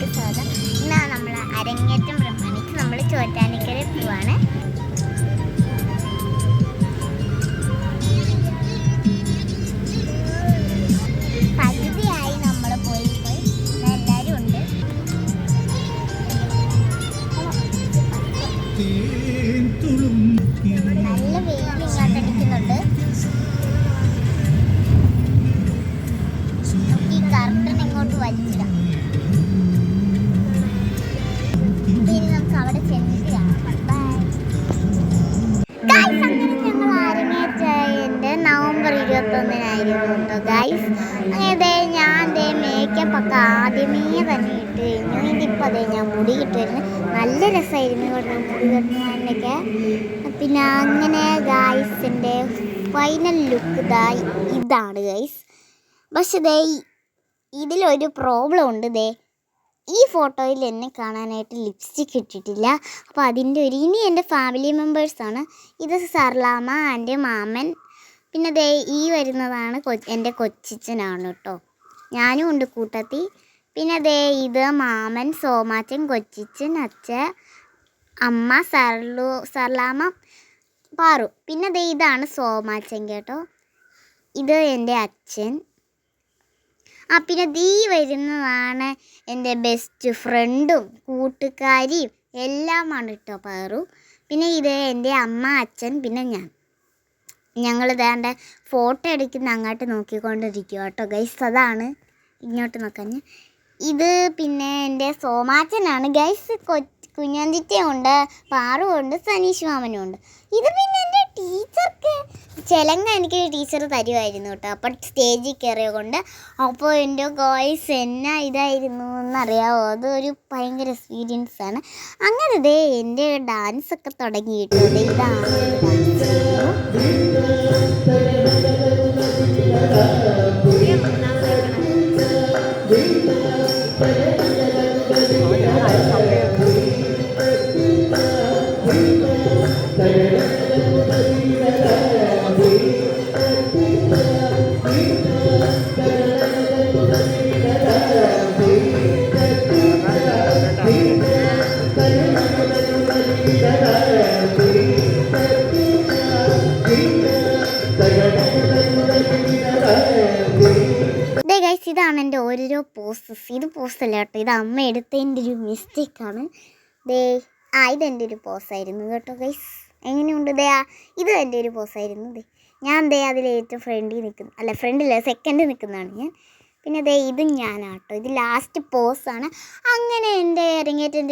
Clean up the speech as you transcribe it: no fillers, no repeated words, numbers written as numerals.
വീഡിയോയിലേക്ക് സ്വാഗതം. ഇന്ന് നമ്മൾ അരങ്ങേറ്റം പ്രമാണിച്ച് നമ്മൾ ചോറ്റാനിക്കര പോവാണ്. പകുതിയായി നമ്മൾ പോയി എല്ലാവരും ഉണ്ട്. നല്ല വെയിൽ ഇങ്ങോട്ടടിക്കുന്നുണ്ട്. ഈ കർട്ടൻ ഇങ്ങോട്ട് വലിച്ചിടാം. ഇനി നമുക്ക് അവിടെ ചെന്നിട്ട് കാണാം. ഞങ്ങൾ അരങ്ങേറ്റ നവംബർ 21-നായിരുന്നു കേട്ടോ ഗൈസ്. അങ്ങനെ ഞാൻ മേക്കപ്പ് ഒക്കെ ആദ്യമേ തന്നെ ഇട്ട് കഴിഞ്ഞു. ഇതിപ്പോൾ ഞാൻ മുടി ഇട്ട് വരുന്നത് നല്ല രസമായിരുന്നു കേട്ടോ മുടി കെട്ടുന്നതിനൊക്കെ. പിന്നെ അങ്ങനെ ഗൈസിൻ്റെ ഫൈനൽ ലുക്ക് ഇതാണ് ഗൈസ്. പക്ഷേ ഇതിലൊരു പ്രോബ്ലം ഉണ്ട്. ഈ ഫോട്ടോയിൽ എന്നെ കാണാനായിട്ട് ലിപ്സ്റ്റിക്ക് ഇട്ടിട്ടില്ല. അപ്പോൾ അതിൻ്റെ ഇനി എൻ്റെ ഫാമിലി മെമ്പേഴ്സാണ്. ഇത് സർലാമ, എൻ്റെ മാമൻ, പിന്നെ ഈ വരുന്നതാണ് എൻ്റെ കൊച്ചിച്ചനാണ് കേട്ടോ. ഞാനും ഉണ്ട് കൂട്ടത്തിൽ. പിന്നെ ഇത് മാമൻ, സോമാച്ചൻ, കൊച്ചിച്ചൻ, അച്ഛൻ, അമ്മ, സർലാമ, പാറു. പിന്നെ ഇതാണ് സോമാച്ചൻ കേട്ടോ. ഇത് എൻ്റെ അച്ഛൻ. പിന്നെ വരുന്നതാണ് എൻ്റെ ബെസ്റ്റ് ഫ്രണ്ടും കൂട്ടുകാരിയും എല്ലാമാണ് കേട്ടോ പാറു. പിന്നെ ഇത് എൻ്റെ അമ്മ, അച്ഛൻ, പിന്നെ ഞങ്ങൾ ഇതാണ്ട് ഫോട്ടോ എടുക്കുന്ന അങ്ങോട്ട് നോക്കിക്കൊണ്ടിരിക്കുക കേട്ടോ ഗൈസ്. അതാണ് ഇങ്ങോട്ട് നോക്കാൻ. ഇത് പിന്നെ എൻ്റെ സോമാച്ചനാണ് ഗൈസ്. കുഞ്ഞാന്തിറ്റയുണ്ട്, പാറുമുണ്ട്, സനീഷ് മാമനും ഉണ്ട്. ഇത് പിന്നെ എൻ്റെ ടീച്ചർക്ക് ചെലങ്ക എനിക്ക് ടീച്ചർ തരുമായിരുന്നു കേട്ടോ. അപ്പം സ്റ്റേജിൽ കയറിയ കൊണ്ട് അപ്പോൾ എൻ്റെ ഗോയ്സ് എന്നാ ഇതായിരുന്നു എന്നറിയാമോ. അതൊരു ഭയങ്കര എക്സ്പീരിയൻസ് ആണ്. അങ്ങനെ എൻ്റെ ഡാൻസൊക്കെ തുടങ്ങിയിട്ടുണ്ട്. ഇതാണ് ഇതാണ് എൻ്റെ ഓരോരോ പോസ്റ്റസ്. ഇത് പോസ്റ്റല്ല കേട്ടോ, ഇത് അമ്മ എടുത്തതിൻ്റെ ഒരു മിസ്റ്റേക്കാണ്. ഇതെൻ്റെ ഒരു പോസായിരുന്നു കേട്ടോ ഗൈസ്. എങ്ങനെയുണ്ട് ഇത് എൻ്റെ ഒരു പോസായിരുന്നു. ഞാൻ അതിൽ ഏറ്റവും ഫ്രണ്ടില്ല സെക്കൻഡ് നിൽക്കുന്നതാണ് ഞാൻ. പിന്നെ ഇത് ഞാനാട്ടോ. ഇത് ലാസ്റ്റ് പോസാണ്. അങ്ങനെ എൻ്റെ അരങ്ങേറ്റം